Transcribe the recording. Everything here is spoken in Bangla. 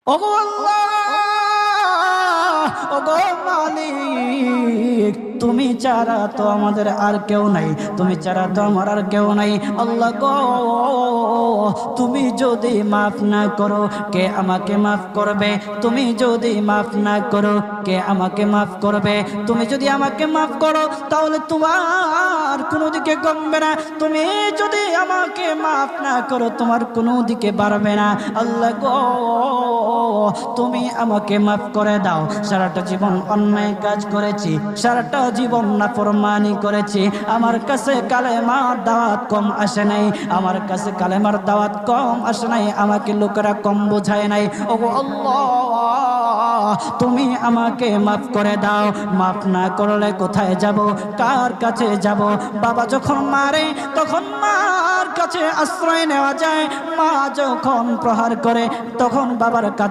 ওগো আল্লাহ, ওগো মালিক, তুমি ছাড়া তো আমাদের আর কেউ নাই, তুমি ছাড়া তো আমার আর কেউ নাই। আল্লাহ গো, তুমি যদি মাফ না করো কে আমাকে মাফ করবে? তুমি যদি মাফ না করো কে আমাকে মাফ করবে? তুমি যদি আমাকে মাফ করো তাহলে তোমার কোনো দিকে কমবে না, তুমি যদি আমাকে মাফ না করো তোমার কোনো দিকে বাড়বে না। আল্লাহ গো, তুমি আমাকে মাফ করে দাও। সারাটা জীবন অন্যায় কাজ করেছি, সারাটা জীবন নাফরমানি করেছি, আমার কাছে কালেমার দাওয়াত কম আসে নাই, আমার কাছে কালেমার দাওয়াত কম আসে নাই, আমাকে লোকেরা কম বোঝায় নাই। ওগো আল্লাহ, তুমি আমাকে মাফ করে দাও। মাফ না করলে কোথায় যাব, কার কাছে যাব? বাবা যখন মারে তখন মার কাছে আশ্রয় নেওয়া যায়, মা যখন প্রহার করে তখন বাবার কাছে